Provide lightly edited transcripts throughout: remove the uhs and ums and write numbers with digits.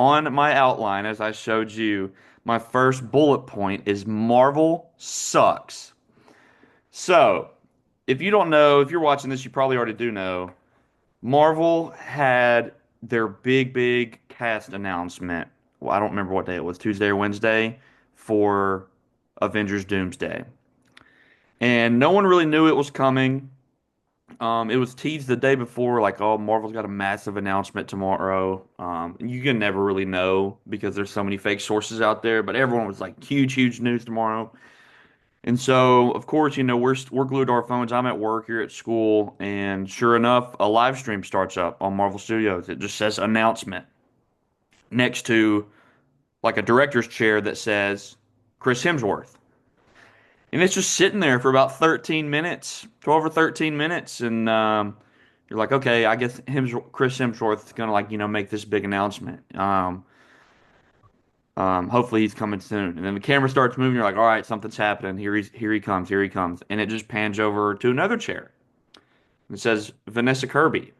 on my outline, as I showed you, my first bullet point is Marvel sucks. So, if you don't know, if you're watching this, you probably already do know. Marvel had their big cast announcement. Well, I don't remember what day it was, Tuesday or Wednesday, for Avengers Doomsday. And no one really knew it was coming. It was teased the day before, like, oh, Marvel's got a massive announcement tomorrow. You can never really know because there's so many fake sources out there, but everyone was like, huge news tomorrow. And so, of course, we're glued to our phones. I'm at work, you're at school, and sure enough, a live stream starts up on Marvel Studios. It just says announcement next to like a director's chair that says Chris Hemsworth. And it's just sitting there for about 13 minutes, 12 or 13 minutes. And you're like, okay, I guess Chris Hemsworth is going to like, make this big announcement. Hopefully he's coming soon. And then the camera starts moving. You're like, all right, something's happening. Here he comes. Here he comes. And it just pans over to another chair. And it says Vanessa Kirby.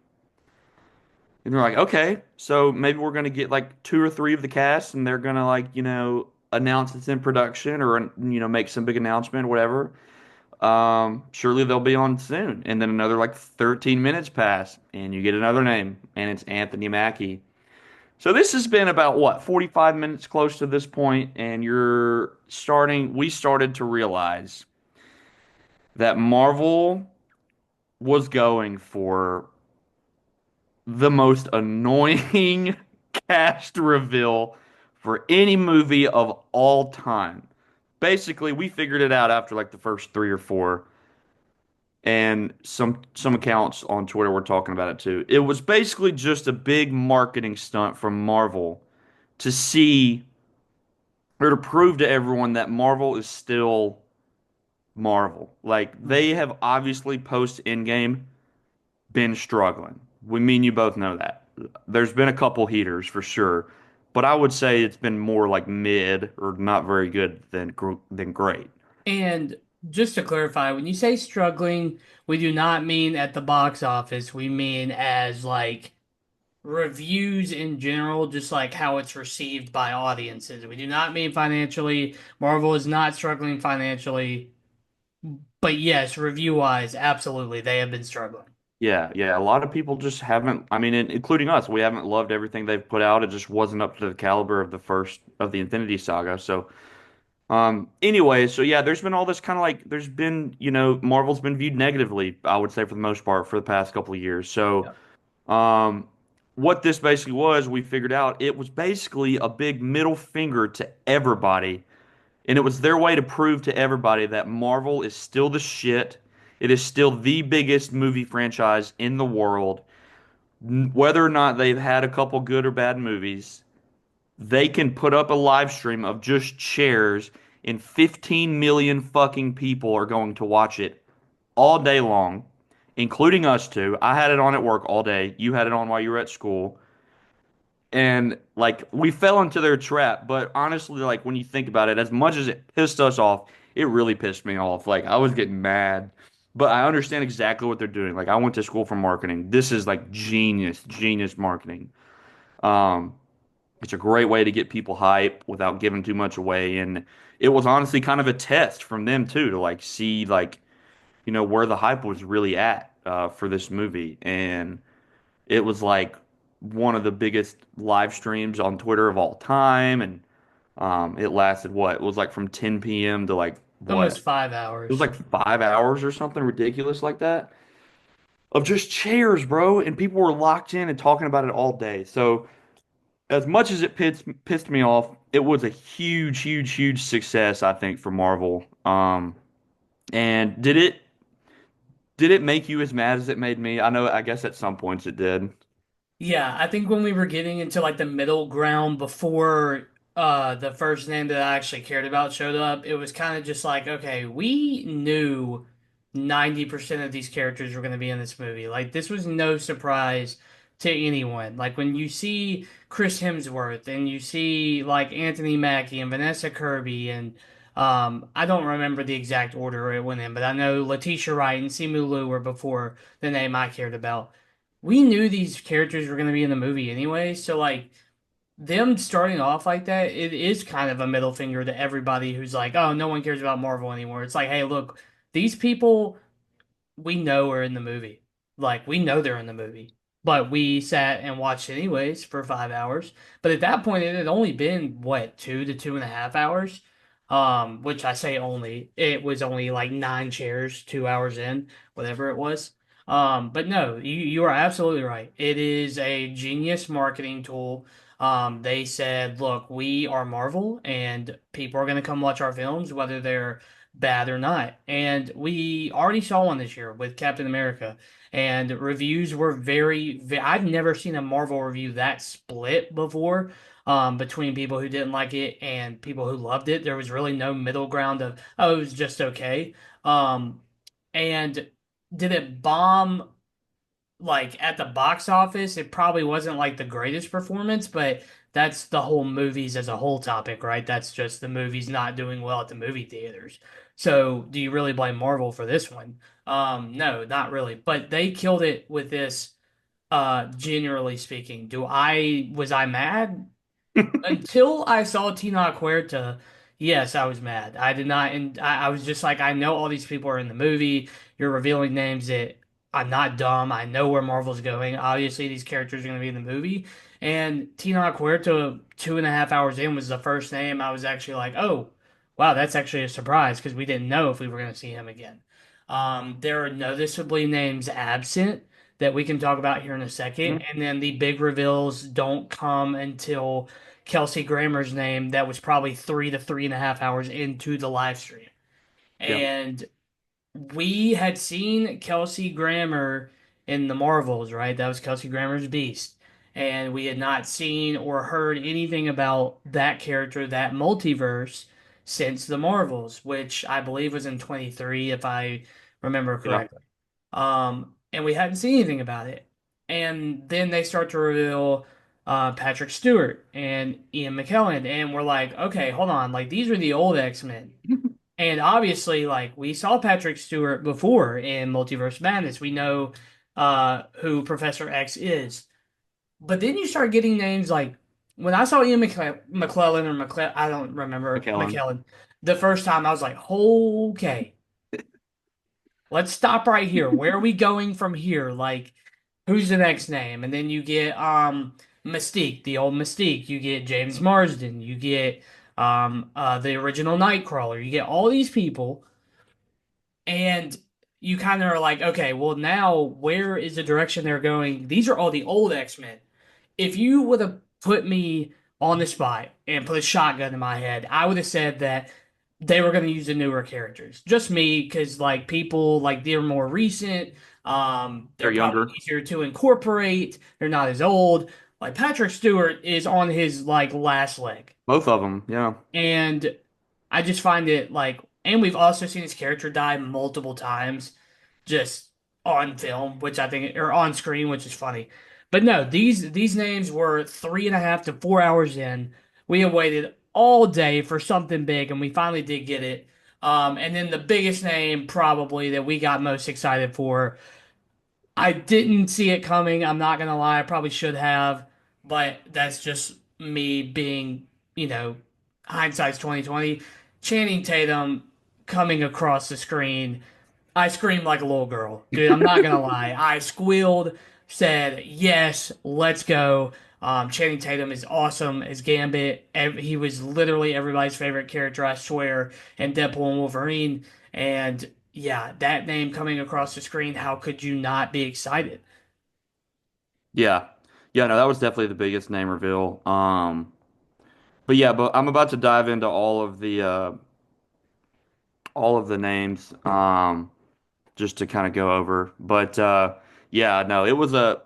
And you're like, okay, so maybe we're going to get like two or three of the cast and they're going to like, announce it's in production or, make some big announcement or whatever. Surely they'll be on soon. And then another like 13 minutes pass and you get another name and it's Anthony Mackie. So this has been about what, 45 minutes close to this point, and we started to realize that Marvel was going for the most annoying cast reveal for any movie of all time. Basically, we figured it out after like the first three or four, and some accounts on Twitter were talking about it too. It was basically just a big marketing stunt from Marvel to see or to prove to everyone that Marvel is still Marvel. Like they have obviously post Endgame been struggling. We mean you both know that. There's been a couple heaters for sure, but I would say it's been more like mid or not very good than great. And just to clarify, when you say struggling, we do not mean at the box office. We mean as like reviews in general, just like how it's received by audiences. We do not mean financially. Marvel is not struggling financially, but yes, review-wise, absolutely, they have been struggling. Yeah. A lot of people just haven't, I mean, including us, we haven't loved everything they've put out. It just wasn't up to the caliber of the first of the Infinity Saga. So, anyway, so yeah, there's been all this kind of like, there's been, Marvel's been viewed negatively, I would say, for the most part, for the past couple of years. So, Yeah. um, what this basically was, we figured out it was basically a big middle finger to everybody. And it was their way to prove to everybody that Marvel is still the shit. It is still the biggest movie franchise in the world. Whether or not they've had a couple good or bad movies, they can put up a live stream of just chairs and 15 million fucking people are going to watch it all day long, including us two. I had it on at work all day. You had it on while you were at school. And like we fell into their trap, but honestly, like when you think about it, as much as it pissed us off, it really pissed me off. Like I was getting mad, but I understand exactly what they're doing. Like I went to school for marketing. This is like genius marketing. Um, it's a great way to get people hype without giving too much away. And it was honestly kind of a test from them too to like see like, where the hype was really at for this movie. And it was like one of the biggest live streams on Twitter of all time, and it lasted what? It was like from 10 p.m. to like what? Almost five It was hours. like 5 hours or something ridiculous like that of just chairs, bro, and people were locked in and talking about it all day. So as much as it pissed me off, it was a huge success, I think, for Marvel. And did it make you as mad as it made me? I know, I guess at some points it did. Yeah, I think when we were getting into like the middle ground before the first name that I actually cared about showed up, it was kind of just like, okay, we knew 90% of these characters were going to be in this movie. Like this was no surprise to anyone. Like when you see Chris Hemsworth and you see like Anthony Mackie and Vanessa Kirby and I don't remember the exact order it went in, but I know Letitia Wright and Simu Liu were before the name I cared about. We knew these characters were going to be in the movie anyway, so like them starting off like that, it is kind of a middle finger to everybody who's like, oh, no one cares about Marvel anymore. It's like, hey, look, these people we know are in the movie. Like we know they're in the movie, but we sat and watched anyways for 5 hours. But at that point, it had only been what 2 to 2.5 hours. Which I say only. It was only like 9 chairs, 2 hours in, whatever it was. But no, you are absolutely right. It is a genius marketing tool. They said, look, we are Marvel, and people are going to come watch our films, whether they're bad or not. And we already saw one this year with Captain America, and reviews were I've never seen a Marvel review that split before, between people who didn't like it and people who loved it. There was really no middle ground of, oh, it was just okay. Um, and did it bomb like at the box office? It probably wasn't like the greatest performance, but that's the whole movies as a whole topic, right? That's just the movies not doing well at the movie theaters. So, do you really blame Marvel for this one? No, not really. But they killed it with this, generally speaking. Was I mad? Until I saw Tina Huerta, yes, I was mad. I did not, and I was just like, I know all these people are in the movie. You're revealing names that I'm not dumb. I know where Marvel's going. Obviously, these characters are going to be in the movie. And Tina Huerta, 2.5 hours in, was the first name I was actually like, oh, wow, that's actually a surprise because we didn't know if we were going to see him again. There are noticeably names absent that we can talk about here in a second, Mhm. and then the big reveals don't come until Kelsey Grammer's name that was probably 3 to 3.5 hours into the live stream. Yeah. And we had seen Kelsey Grammer in the Marvels, right? That was Kelsey Grammer's Beast. And we had not seen or heard anything about that character, that multiverse, since the Marvels, which I believe was in 23, if I remember Yeah. correctly. And we hadn't seen anything about it. And then they start to reveal Patrick Stewart and Ian McKellen, and we're like, okay, hold on, like these are the old X-Men. And obviously, like we saw Patrick Stewart before in Multiverse Madness. We know who Professor X is. But then you start getting names like when I saw Ian McClellan or McClellan, I don't remember McKellen. McKellen. The first time I was like, okay, let's stop right here. Where are we going from here? Like, who's the next name? And then you get Mystique, the old Mystique. You get James Marsden. You get the original Nightcrawler. You get all these people, and you kind of are like, okay, well now where is the direction they're going? These are all the old X-Men. If you would have put me on the spot and put a shotgun in my head, I would have said that they were going to use the newer characters. Just me, because like people like they're more recent. They're They're probably younger. easier to incorporate. They're not as old. Like Patrick Stewart is on his like last leg. Both of them. Yeah. And I just find it like, and we've also seen his character die multiple times just on film, which I think, or on screen, which is funny. But no, these names were 3.5 to 4 hours in. We have waited all day for something big, and we finally did get it. And then the biggest name probably that we got most excited for, I didn't see it coming. I'm not gonna lie, I probably should have, but that's just me being, you know, hindsight's 2020. Channing Tatum coming across the screen, I screamed like a little girl, dude. I'm not gonna lie. I squealed, said yes, let's go. Channing Tatum is awesome as Gambit. He was literally everybody's favorite character, I swear, in Deadpool and Wolverine. And yeah, that name coming across the screen, how could you not be excited? Yeah. Yeah, no, that was definitely the biggest name reveal. But yeah, but I'm about to dive into all of the names just to kind of go over. But yeah, no, it was a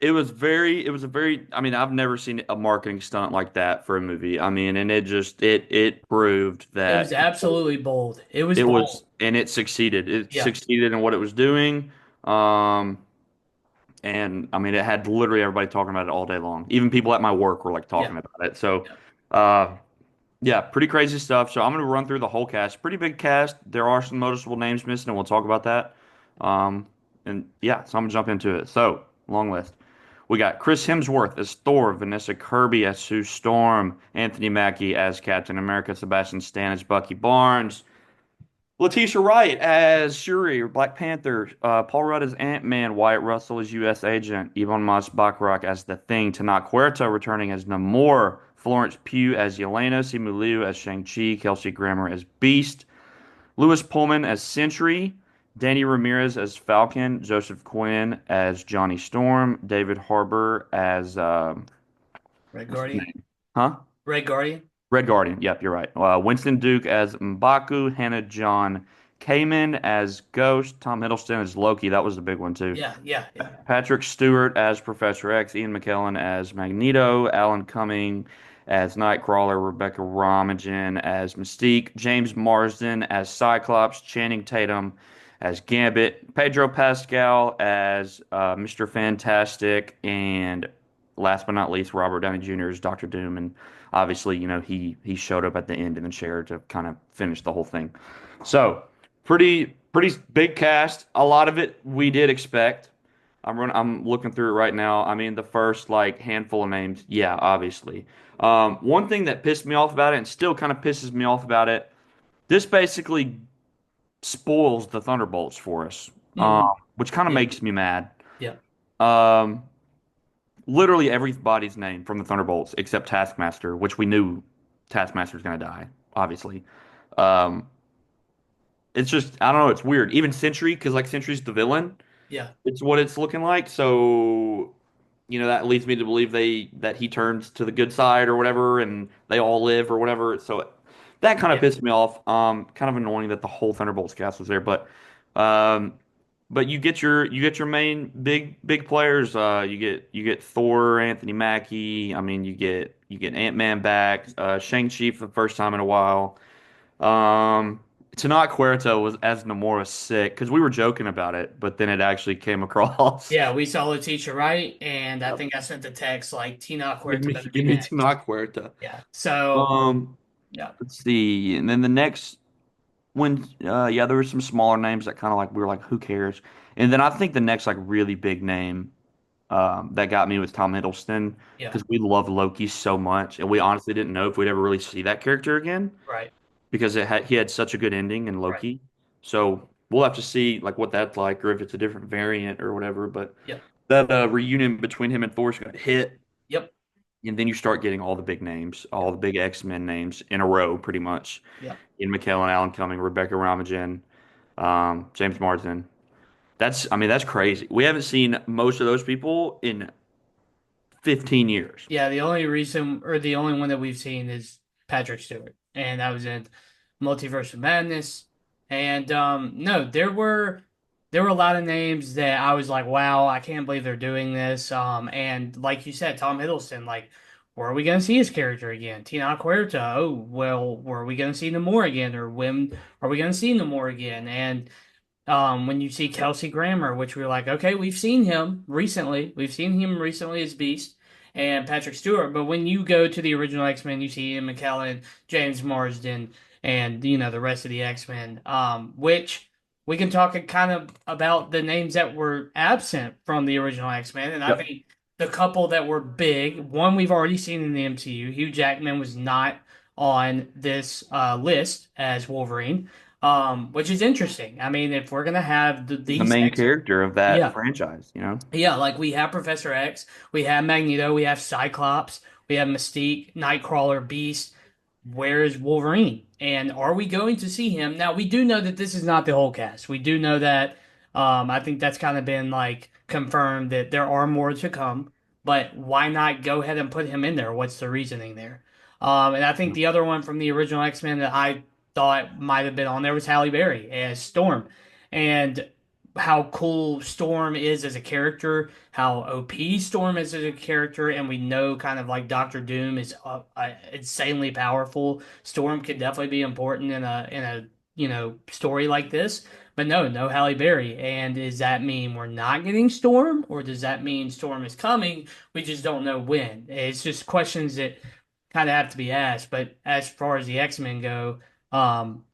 very I mean, I've never seen a marketing stunt like that for a movie. I mean, and it proved It was that absolutely bold. It was it bold. was and it succeeded. It Yeah, succeeded in what it was doing. Um And I mean, it had literally everybody talking about it all day long. Even people at my work were like yeah, talking about it. So, yeah. uh, yeah, pretty crazy stuff. So I'm going to run through the whole cast. Pretty big cast. There are some noticeable names missing, and we'll talk about that. And yeah, so I'm gonna jump into it. So, long list. We got Chris Hemsworth as Thor, Vanessa Kirby as Sue Storm, Anthony Mackie as Captain America, Sebastian Stan as Bucky Barnes, Letitia Wright as Shuri or Black Panther, Paul Rudd as Ant-Man, Wyatt Russell as U.S. Agent, Yvonne Mas-Bachrach as The Thing, Tana Huerta returning as Namor, Florence Pugh as Yelena, Simu Liu as Shang-Chi, Kelsey Grammer as Beast, Lewis Pullman as Sentry, Danny Ramirez as Falcon, Joseph Quinn as Johnny Storm, David Harbour as Red what's his Guardian. name? Huh? Red Guardian. Red Guardian. Yep, you're right. Winston Duke as M'Baku, Hannah John Kamen as Ghost, Tom Hiddleston as Loki. That was the big one too. Yeah, yeah, yeah, Patrick Stewart as Professor X, Ian McKellen as Magneto, Alan Cumming as Nightcrawler, Rebecca Romijn as Mystique, James Marsden as Cyclops, Channing Tatum as Gambit, Pedro Pascal as Mr. Fantastic, and last but not least, Robert Downey Jr. as Doctor Doom. And obviously, he showed up at the end in the chair to kind of finish the whole thing. So pretty big cast. A lot of it we did expect. I'm looking through it right now. I mean, the first like handful of names, yeah, obviously. One thing that pissed me off about it, and still kind of pisses me off about it, this basically spoils the Thunderbolts for us, hmm which kind of yeah, makes me mad. yeah, Um, Literally everybody's name from the Thunderbolts except Taskmaster, which we knew Taskmaster's gonna die, obviously. Um, it's just I don't know, it's weird. Even Sentry, because like Sentry's the villain. yeah, It's what it's looking like. So, that leads me to believe that he turns to the good side or whatever, and they all live or whatever. So that kind of yeah, pissed me off. Kind of annoying that the whole Thunderbolts cast was there, um, but you get your main big players. You get Thor, Anthony Mackie. I mean, you get Ant-Man back. Shang-Chi for the first time in a while. Tana Huerta was as Namora sick because we were joking about it, but then it actually came across. yeah. We saw Letitia Wright, and I Yep. think I sent the text like Tina Give Huerta me better be give me next. Tana Huerta. Yeah. So Um, yeah, let's see, and then the next when yeah, there were some smaller names that kind of like we were like, who cares? And then I think the next like really big name that got me was Tom Hiddleston yeah, because we love Loki so much, and we yeah. honestly didn't know if we'd ever really see that character again Right, because he had such a good ending in right. Loki. So we'll have to see like what that's like or if it's a different variant or whatever. But Yep, that reunion between him and Thor's gonna hit, yep, and then you start getting all the big names, all yep, the big X-Men names in a row, pretty much. yep. Ian McKellen, Alan Cumming, Rebecca Romijn, James Marsden. I mean, that's crazy. We haven't seen most of those people in 15 years. Yeah, the only reason or the only one that we've seen is Patrick Stewart, and that was in Multiverse of Madness. And no, there were a lot of names that I was like, wow, I can't believe they're doing this. And like you said, Tom Hiddleston, like, where are we gonna see his character again? Tina Huerta, oh well, where are we gonna see Namor again, or when are we gonna see Namor again? And when you see Kelsey Grammer, which we're like, okay, we've seen him recently. We've seen him recently as Beast and Patrick Stewart. But when you go to the original X-Men, you see Ian McKellen, James Marsden, and the rest of the X-Men. Which we can talk kind of about the names that were absent from the original X-Men, and I Yep. think the couple that were big, one we've already seen in the MCU. Hugh Jackman was not on this list as Wolverine, which is interesting. I mean, if we're gonna have He's the these main X, character of that yeah, franchise. yeah, like we have Professor X, we have Magneto, we have Cyclops, we have Mystique, Nightcrawler, Beast. Where is Wolverine? And are we going to see him? Now, we do know that this is not the whole cast. We do know that I think that's kind of been like confirmed that there are more to come, but why not go ahead and put him in there? What's the reasoning there? And I think the other one from the original X-Men that I thought might have been on there was Halle Berry as Storm. And how cool Storm is as a character, how OP Storm is as a character, and we know kind of like Doctor Doom is insanely powerful. Storm could definitely be important in a story like this. But no, no Halle Berry. And does that mean we're not getting Storm, or does that mean Storm is coming? We just don't know when. It's just questions that kind of have to be asked. But as far as the X-Men go, and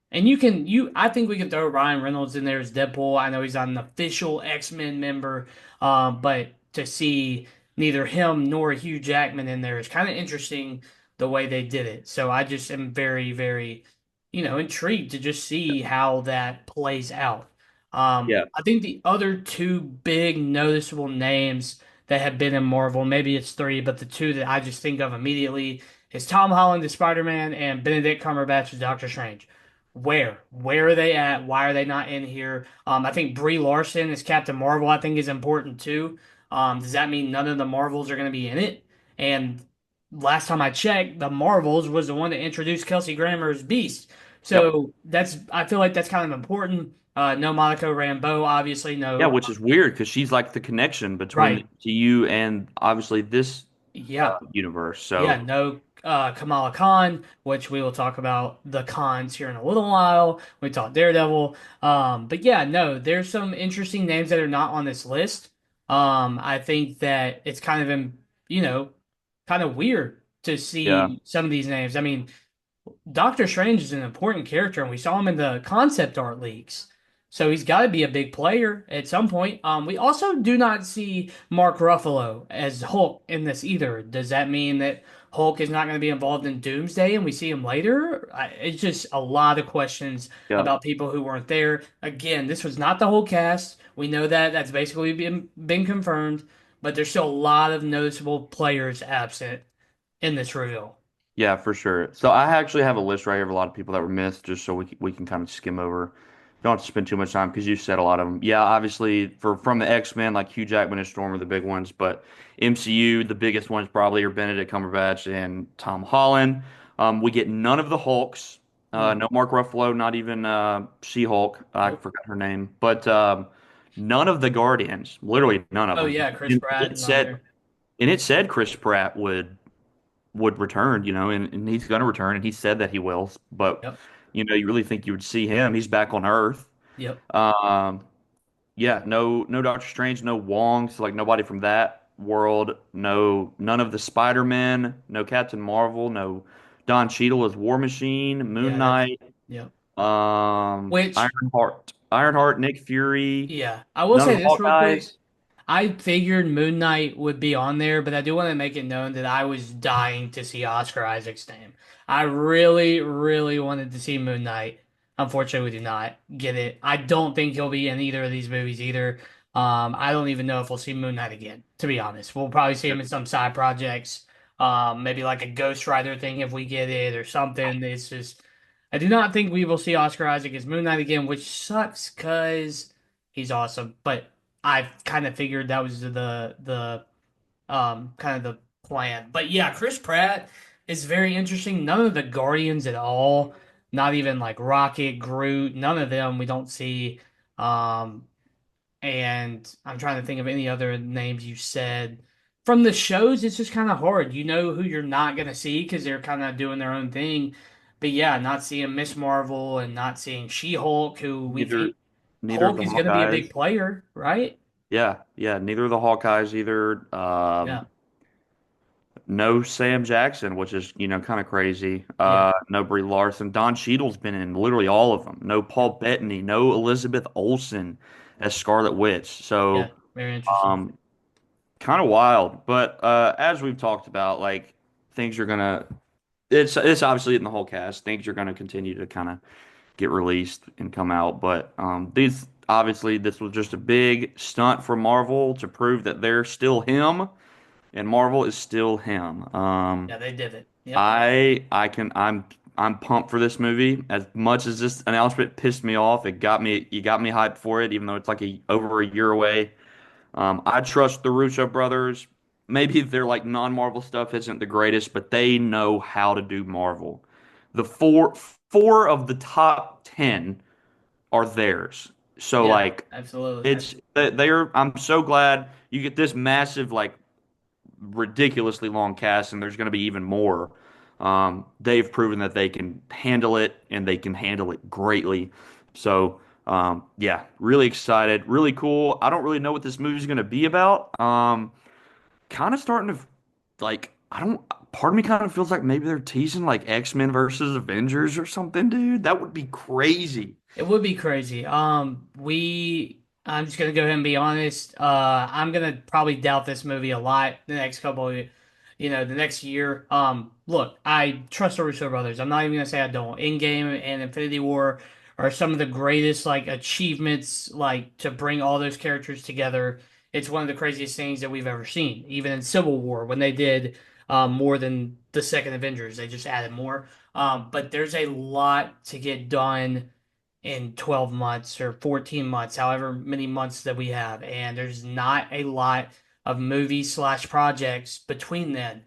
I think we can throw Ryan Reynolds in there as Deadpool. I know he's not an official X-Men member, but to see neither him nor Hugh Jackman in there. It's kind of interesting the way they did it. So I just am very, very, intrigued to just see how that plays out. Yeah. I think the other two big noticeable names that have been in Marvel, maybe it's three, but the two that I just think of immediately is Tom Holland as Spider-Man and Benedict Cumberbatch as Doctor Strange. Where are they at? Why are they not in here? I think Brie Larson as Captain Marvel, I think is important too. Does that mean none of the Marvels are going to be in it? And last time I checked, the Marvels was the one that introduced Kelsey Grammer as Beast. Yep. So I feel like that's kind of important. No Monica Rambeau, obviously, Yeah, no. which is weird because she's like the connection between the Right. MCU and obviously this Yeah. universe. Yeah, So no Kamala Khan, which we will talk about the cons here in a little while. We talked Daredevil. But yeah, no, there's some interesting names that are not on this list. I think that it's kind of, you know, kind of weird to yeah, see some of these names. I mean, Doctor Strange is an important character, and we saw him in the concept art leaks. So he's got to be a big player at some point. We also do not see Mark Ruffalo as Hulk in this either. Does that mean that Hulk is not going to be involved in Doomsday and we see him later? It's just a lot of questions yeah, about people who weren't there. Again, this was not the whole cast. We know that that's basically been confirmed, but there's still a lot of noticeable players absent in this reveal. yeah, for sure. So I actually have a list right here of a lot of people that were missed, just so we can kind of skim over. Don't have to spend too much time because you said a lot of them. Yeah, obviously for from the X-Men, like Hugh Jackman and Storm are the big ones, but MCU, the biggest ones probably are Benedict Cumberbatch and Tom Holland. We get none of the Hulks. Hmm. No Mark Ruffalo, not even She-Hulk. I Nope. forgot her name, but none of the Guardians. Literally none of Oh them. yeah, Chris And Pratt it is on said there. and it said Chris Pratt would return, and he's going to return, and he said that he will. But Yep. you really think you would see him? He's back on Earth. Yep. Um, yeah, no Doctor Strange, no Wong, so like nobody from that world. No, none of the Spider-Men, no Captain Marvel, no Don Cheadle as War Machine, Moon Yeah, that's Knight, yep. Which Ironheart, Nick Fury, yeah, I will none of say the this real quick. Hawkeyes. I figured Moon Knight would be on there, but I do want to make it known that I was dying to see Oscar Isaac's name. I really, really wanted to see Moon Knight. Unfortunately, we do not get it. I don't think he'll be in either of these movies either. I don't even know if we'll see Moon Knight again, to be honest. We'll probably see him in some side projects, maybe like a Ghost Rider thing if we get it or something. It's just, I do not think we will see Oscar Isaac as Moon Knight again, which sucks because he's awesome. But I kind of figured that was the kind of the plan. But yeah, Chris Pratt is very interesting. None of the Guardians at all, not even like Rocket, Groot, none of them we don't see. Um, and I'm trying to think of any other names you said. From the shows, it's just kind of hard. You know who you're not gonna see because they're kind of doing their own thing. But yeah, not seeing Miss Marvel and not seeing She-Hulk, who we Neither, think neither of Hulk the is gonna be a Hawkeyes. big player, right? Yeah, yeah, neither of the Hawkeyes either. Yeah, No Sam Jackson, which is, kind of crazy. yeah, No Brie Larson. Don Cheadle's been in literally all of them. No yeah, Paul Bettany. No Elizabeth Olsen as Scarlet Witch. yeah. So, Very interesting. um, kind of wild. But as we've talked about, like things are gonna. It's obviously in the whole cast. Things are gonna continue to kind of get released and come out. But these obviously this was just a big stunt for Marvel to prove that they're still him and Marvel is still him. Yeah, they did it. Yep. I'm pumped for this movie. As much as this announcement pissed me off, you got me hyped for it, even though it's like over a year away. I trust the Russo brothers. Maybe their like non-Marvel stuff isn't the greatest, but they know how to do Marvel. The four of the top 10 are theirs. So Yeah, like absolutely. they're I'm so glad you get this massive like ridiculously long cast, and there's going to be even more. They've proven that they can handle it, and they can handle it greatly. So, yeah, really excited, really cool. I don't really know what this movie's going to be about. Kind of starting to like, I don't. Part of me kind of feels like maybe they're teasing like X-Men versus Avengers or something, dude. That would be crazy. It would be crazy. We I'm just gonna go ahead and be honest. I'm gonna probably doubt this movie a lot the next couple of, the next year. Look, I trust the Russo brothers. I'm not even gonna say I don't. Endgame and Infinity War are some of the greatest like achievements, like to bring all those characters together. It's one of the craziest things that we've ever seen. Even in Civil War, when they did more than the second Avengers, they just added more. But there's a lot to get done in 12 months or 14 months, however many months that we have. And there's not a lot of movies slash projects between then.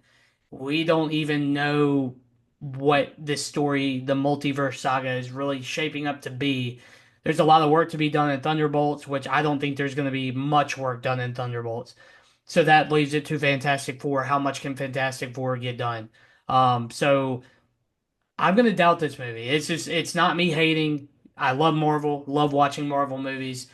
We don't even know what this story, the multiverse saga, is really shaping up to be. There's a lot of work to be done in Thunderbolts, which I don't think there's going to be much work done in Thunderbolts. So that leaves it to Fantastic Four. How much can Fantastic Four get done? So I'm gonna doubt this movie. It's not me hating. I love Marvel, love watching Marvel movies.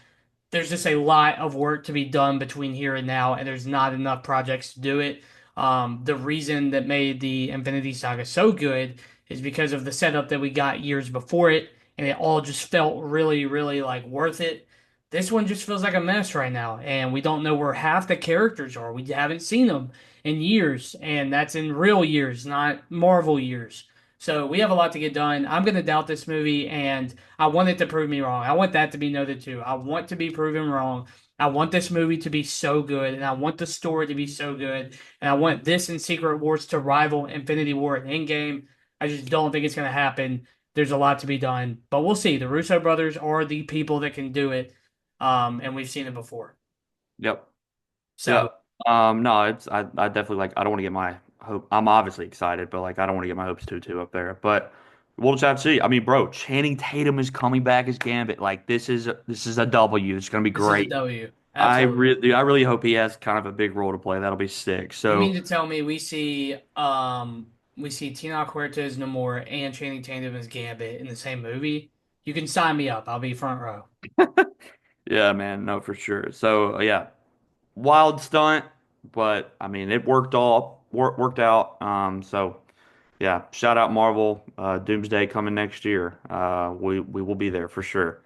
There's just a lot of work to be done between here and now, and there's not enough projects to do it. The reason that made the Infinity Saga so good is because of the setup that we got years before it, and it all just felt really, really like worth it. This one just feels like a mess right now, and we don't know where half the characters are. We haven't seen them in years, and that's in real years, not Marvel years. So we have a lot to get done. I'm going to doubt this movie, and I want it to prove me wrong. I want that to be noted too. I want to be proven wrong. I want this movie to be so good, and I want the story to be so good, and I want this and Secret Wars to rival Infinity War and Endgame. I just don't think it's going to happen. There's a lot to be done, but we'll see. The Russo brothers are the people that can do it, and we've seen it before. Yep. So Yep. No, I definitely like I don't want to get my hope. I'm obviously excited, but like I don't want to get my hopes too up there. But we'll just have to see. I mean, bro, Channing Tatum is coming back as Gambit. Like this is a W. It's gonna be this is a great. W. I Absolutely. really I really hope he has kind of a big role to play. That'll be sick. You mean So to tell me we see Tina Cortez no more and Channing Tatum as Gambit in the same movie? You can sign me up. I'll be front row. yeah, man, no, for sure. So yeah, wild stunt, but I mean it worked out. So yeah, shout out Marvel. Doomsday coming next year. We will be there for sure.